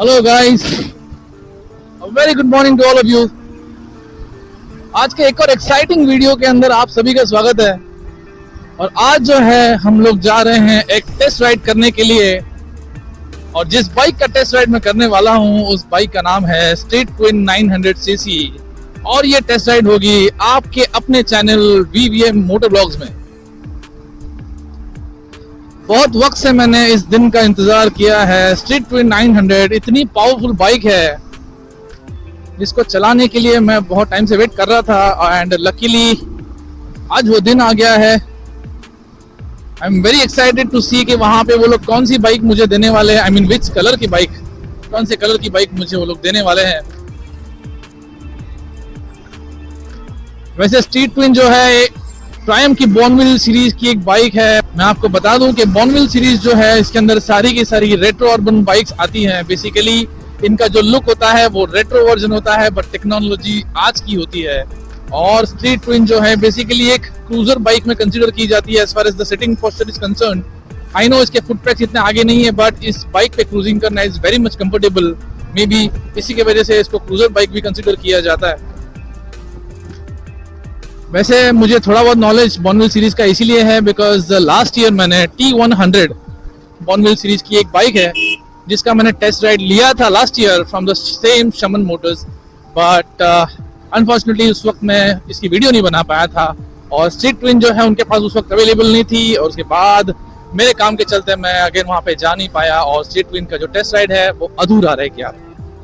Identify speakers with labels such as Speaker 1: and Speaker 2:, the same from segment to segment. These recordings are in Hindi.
Speaker 1: Hello guys, very good morning to all of you. आज के एक और एक्साइटिंग वीडियो के अंदर आप सभी का स्वागत है। और आज जो है हम लोग जा रहे हैं एक टेस्ट राइड करने के लिए। और जिस बाइक का टेस्ट राइड मैं करने वाला हूं उस बाइक का नाम है स्ट्रीट ट्विन 900 सीसी। और ये टेस्ट राइड होगी आपके अपने चैनल वीवीएम मोटर ब्लॉग्स में। बहुत वक्त से मैंने इस दिन का इंतजार किया है। स्ट्रीट ट्विन 900 इतनी पावरफुल बाइक है जिसको चलाने के लिए मैं बहुत टाइम से वेट कर रहा था एंड लकीली आज वो दिन आ गया है। I am very excited to see कि वहां पे वो लोग कौन सी बाइक मुझे देने वाले हैं। आई मीन विच कलर की बाइक, कौन से कलर की बाइक मुझे वो लोग देने वाले हैं। वैसे स्ट्रीट ट्विन जो है ट्रायम्फ की बॉर्नविल सीरीज की एक बाइक है। मैं आपको बता दूं कि बॉर्नविल सीरीज जो है इसके अंदर सारी की सारी रेट्रो अर्बन बाइक्स आती हैं। बेसिकली इनका जो लुक होता है वो रेट्रो वर्जन होता है बट टेक्नोलॉजी आज की होती है। और स्ट्रीट ट्विन जो है बेसिकली एक क्रूजर बाइक में कंसीडर की जाती है as far as the sitting posture is concern. I know इसके फुट पैक्स इतने आगे नहीं है बट इस बाइक पे क्रूजिंग करना is very much comfortable. May be इसी की वजह से इसको क्रूजर बाइक भी कंसीडर किया जाता है। वैसे मुझे थोड़ा बहुत नॉलेज बॉर्नविल सीरीज का इसीलिए है बिकॉज लास्ट ईयर मैंने T100 बॉर्नविल सीरीज की एक बाइक है जिसका मैंने टेस्ट राइड लिया था last year from the same शमन मोटर्स। बट अनफॉर्चुनेटली उस वक्त मैं इसकी वीडियो नहीं बना पाया था और स्ट्रीट ट्विन जो है उनके पास उस वक्त अवेलेबल नहीं थी। और उसके बाद मेरे काम के चलते मैं अगेन वहाँ पे जा नहीं पाया और स्ट्रीट ट्विन का जो टेस्ट राइड है वो अधूरा रह गया।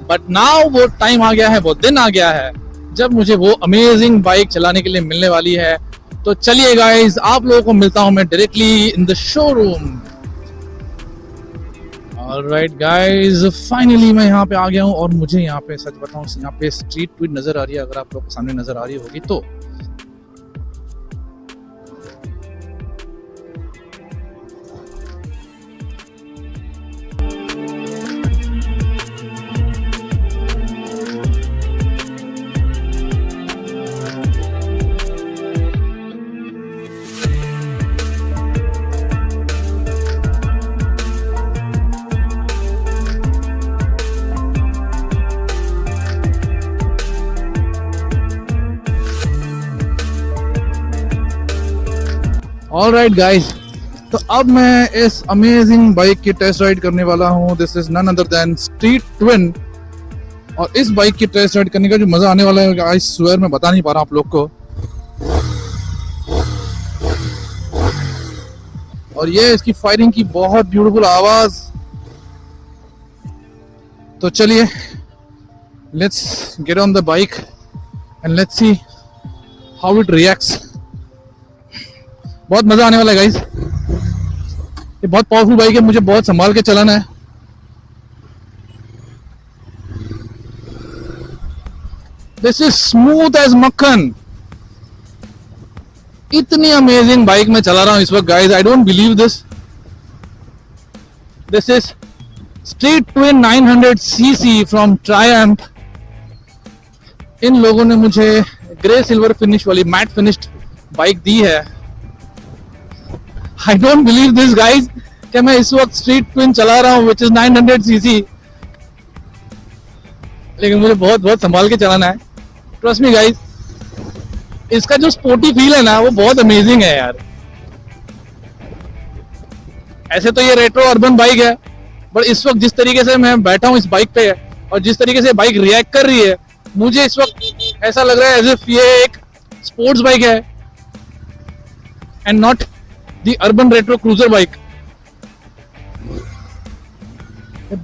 Speaker 1: बट नाउ वो टाइम आ गया है, वो दिन आ गया है जब मुझे वो अमेजिंग बाइक चलाने के लिए मिलने वाली है। तो चलिए गाइस, आप लोगों को मिलता हूं मैं directly in the showroom. Alright guys, finally मैं यहाँ पे आ गया हूँ और मुझे यहाँ पे सच बताऊं यहाँ पे स्ट्रीट ट्विन नजर आ रही है। अगर आप लोगों को सामने नजर आ रही होगी तो ऑलराइट गाइस, तो अब मैं इस अमेजिंग बाइक की टेस्ट राइड करने वाला हूँ। This is none other than street twin. और इस बाइक की टेस्ट राइड करने का जो मजा आने वाला है आई स्वेयर मैं बता नहीं पा रहा आप लोग को। और ये इसकी फायरिंग की बहुत ब्यूटीफुल आवाज। तो चलिए let's get on the bike and let's see how it reacts. बहुत मजा आने वाला है गाइस। ये बहुत पावरफुल बाइक है, मुझे बहुत संभाल के चलाना है। दिस इज स्मूथ एज मक्खन। इतनी अमेजिंग बाइक मैं चला रहा हूं इस वक्त guys, I don't believe this. This is Street Twin 900 cc from Triumph. इन लोगों ने मुझे ग्रे सिल्वर फिनिश वाली मैट फिनिश्ड बाइक दी है। I don't believe this guys कि मैं इस वक्त स्ट्रीट ट्विन चला रहा हूँ which is 900 सीसी। लेकिन मुझे बहुत बहुत संभाल के चलाना है। ट्रस्ट मी गाइस, इसका जो स्पोर्टी फील है ना वो बहुत अमेजिंग है यार। ऐसे तो ये रेट्रो अर्बन बाइक है बट इस वक्त जिस तरीके से मैं बैठा हूँ इस बाइक पे और जिस तरीके से बाइक रिएक्ट कर रही है मुझे इस वक्त ऐसा लग रहा है एज इफ ये एक स्पोर्ट्स बाइक है and not the urban retro cruiser bike.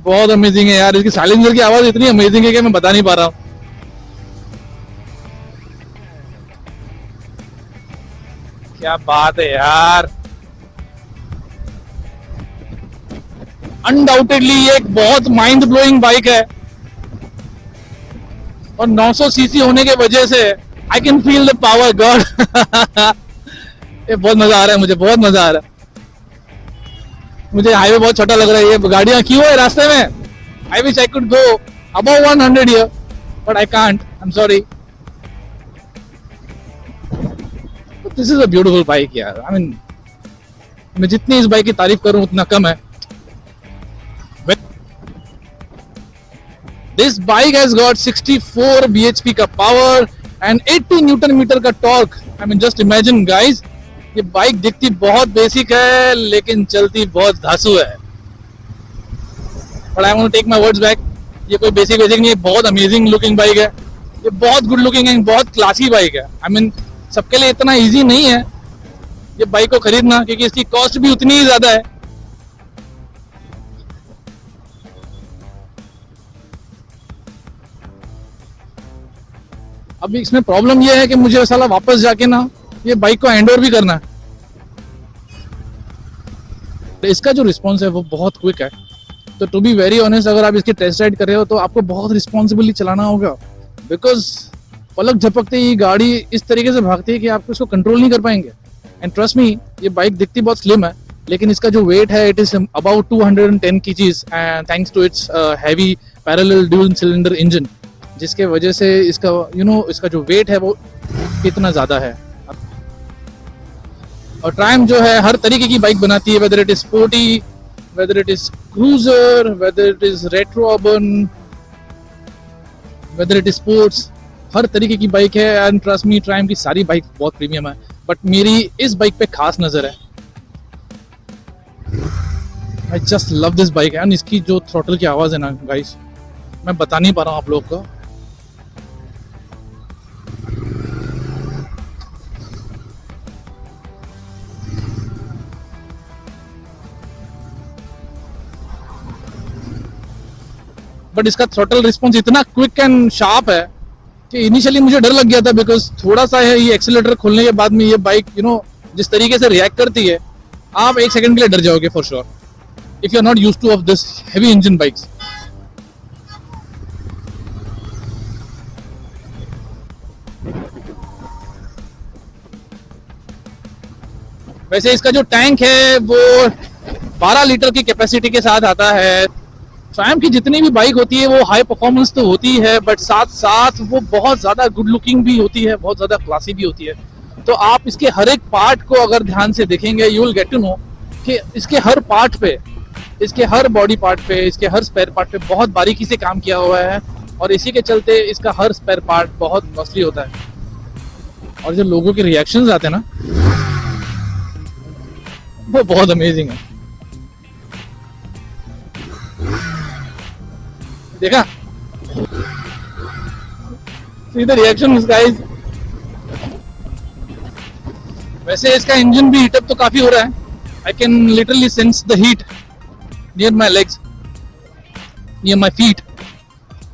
Speaker 1: बहुत अमेजिंग है यार। इसकी साइलेंसर की आवाज इतनी अमेजिंग है कि मैं बता नहीं पा रहा हूं। क्या बात है यार। अनडाउटेडली ये एक बहुत माइंड ब्लोइंग बाइक है और 900 सीसी होने के वजह से I can feel the power God. ये बहुत मजा आ रहा है, मुझे बहुत मजा आ रहा है। मुझे हाईवे बहुत छोटा लग रहा है। ये गाड़ियां क्यों है रास्ते में। I wish I could go above 100 here but I can't, I am sorry. This is a beautiful bike यार। आई मीन मैं जितनी इस बाइक की तारीफ करूं उतना कम है। This bike has got 64 bhp का power and 80 न्यूटन मीटर का torque. I mean just imagine guys, ये बाइक दिखती बहुत बेसिक है लेकिन चलती बहुत धांसू है. But I want to take my words back. ये कोई बेसिक नहीं है, बहुत अमेजिंग लुकिंग बाइक है. ये बहुत गुड लुकिंग है, बहुत क्लासी बाइक है. I mean सबके लिए इतना इजी नहीं है ये बाइक को खरीदना, क्योंकि इसकी कॉस्ट भी उतनी ही ज्यादा है. अभी इसमें प्रॉब्लम ये है कि मुझे साला वापस जाके ना ये बाइक को हैंड ओवर भी करना है. इसका जो रिस्पॉन्स है वो बहुत क्विक है. तो टू बी वेरी ऑनेस्ट, अगर आप इसकी टेस्ट राइड कर रहे हो तो आपको बहुत रिस्पॉन्सिबली चलाना होगा, बिकॉज पलक झपकते ही गाड़ी इस तरीके से भागती है कि आप इसको कंट्रोल नहीं कर पाएंगे. एंड ट्रस्ट मी, ये बाइक दिखती बहुत स्लिम है लेकिन इसका जो वेट है it is about 210 kgs and thanks to its heavy parallel dual cylinder engine, जिसके वजह से इसका इसका जो वेट है वो इतना ज्यादा है. और ट्रायम्फ जो है हर तरीके की बाइक बनाती है, whether it is sporty, whether it is cruiser, whether it is retro urban, whether it is sports, हर तरीके की बाइक है. एंड ट्रस्ट मी, ट्रायम्फ की सारी बाइक बहुत प्रीमियम है, बट मेरी इस बाइक पे खास नजर है. I just love this bike. And इसकी जो थ्रॉटल की आवाज है ना गाइस, मैं बता नहीं पा रहा हूँ आप लोग को. बट इसका थ्रॉटल रिस्पॉन्स इतना क्विक एंड शार्प है कि इनिशियली मुझे डर लग गया था, बिकॉज थोड़ा सा है ये एक्सीलरेटर खोलने के बाद में ये बाइक जिस तरीके से रिएक्ट करती है, आप एक सेकंड के लिए डर जाओगे for sure if you are not used to of this heavy engine bikes. वैसे इसका जो टैंक है वो 12 लीटर की कैपेसिटी के साथ आता है. ट्रायम्फ की जितनी भी बाइक होती है वो हाई परफॉर्मेंस तो होती है, बट साथ साथ वो बहुत ज्यादा गुड लुकिंग भी होती है, बहुत ज्यादा क्लासी भी होती है. तो आप इसके हर एक पार्ट को अगर ध्यान से देखेंगे, you will get to know कि इसके हर पार्ट पे, इसके हर बॉडी पार्ट पे, इसके हर स्पेयर पार्ट पे बहुत बारीकी से काम किया हुआ है. और इसी के चलते इसका हर स्पेयर पार्ट बहुत कॉस्टली होता है. और जो लोगों के रिएक्शंस आते हैं ना, वो बहुत अमेजिंग है. देखा सी द रिएक्शन गाइस. वैसे इसका इंजन भी हीटअप तो काफी हो रहा है. I can literally sense the heat near my legs, near my feet.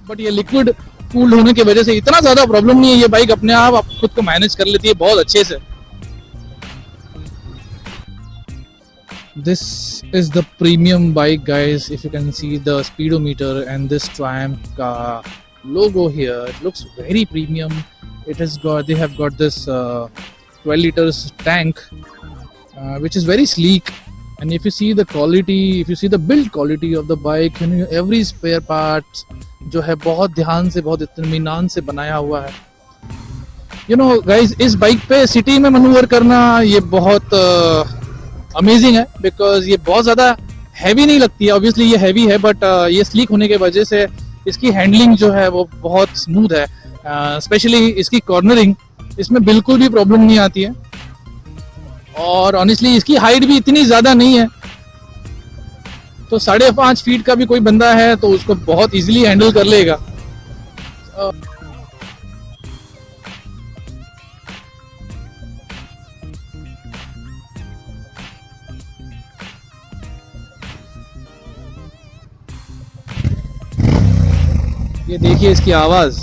Speaker 1: But ये लिक्विड कूल्ड होने की वजह से इतना ज्यादा प्रॉब्लम नहीं है. ये बाइक अपने आप खुद को मैनेज कर लेती है बहुत अच्छे से. This is the premium bike guys. If you can see the speedometer and this Triumph logo here, it looks very premium. They have got this 12 liters tank which is very sleek. And if you see the quality, if you see the build quality of the bike, every spare part जो है बहुत ध्यान से, बहुत इत्मीनान से बनाया हुआ है. guys, इस बाइक पे सिटी में मैन्यूवर करना ये बहुत अमेजिंग है, बिकॉज ये बहुत ज्यादा हैवी नहीं लगती है. ऑब्वियसली ये हैवी है, बट ये स्लीक होने की वजह से इसकी हैंडलिंग जो है वो बहुत स्मूथ है. स्पेशली इसकी कॉर्नरिंग, इसमें बिल्कुल भी प्रॉब्लम नहीं आती है. और ऑनेस्टली इसकी हाइट भी इतनी ज्यादा नहीं है, तो 5.5 फीट का भी कोई बंदा है तो उसको बहुत इजीली हैंडल कर लेगा. ये देखिए इसकी आवाज.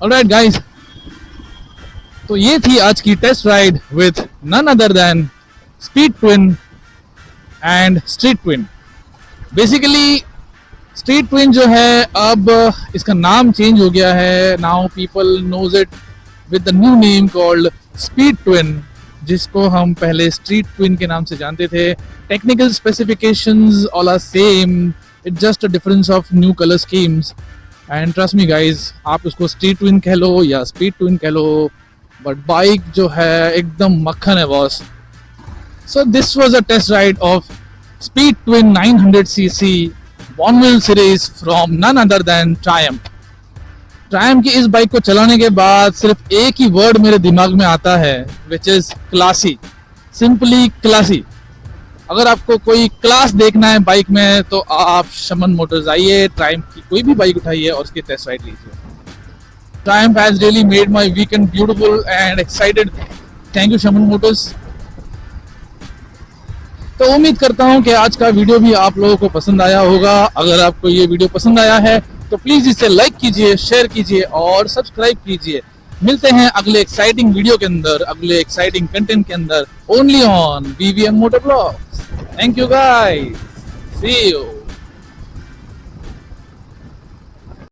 Speaker 1: ऑलराइट गाइस, तो ये थी आज की test ride with none other than speed twin and street twin. Basically street twin जो है अब इसका नाम चेंज हो गया है, now people knows it with the new name called speed twin, जिसको हम पहले स्ट्रीट ट्विन के नाम से जानते थे। Technical specifications all are same, it's just a difference of new colour schemes and trust me guys, आप उसको स्ट्रीट ट्विन कह लो या स्पीड ट्विन कह लो, बट बाइक जो है एकदम मक्खन है boss. So this was a test ride of speed twin 900cc Bonville series from none other than Triumph। Triumph की इस बाइक को चलाने के बाद सिर्फ एक ही वर्ड मेरे दिमाग में आता है, which is classy, simply classy. अगर आपको कोई क्लास देखना है बाइक में तो आप शमन मोटर्स आइए, ट्रायम्फ की कोई भी बाइक उठाइए और उसकी टेस्ट राइड लीजिए। Triumph has really made my weekend beautiful and excited. Thank you शमन मोटर्स। तो उम्मीद करता हूं कि आज का वीडियो भी आप लोगों को पसंद आया होगा। अगर आपको ये वीडियो पसंद आया है तो प्लीज इसे लाइक कीजिए, शेयर कीजिए और सब्सक्राइब कीजिए। मिलते हैं अगले एक्साइटिंग वीडियो के अंदर, अगले एक्साइटिंग कंटेंट के अंदर, only on BVM motor blogs. Thank you guys, see you.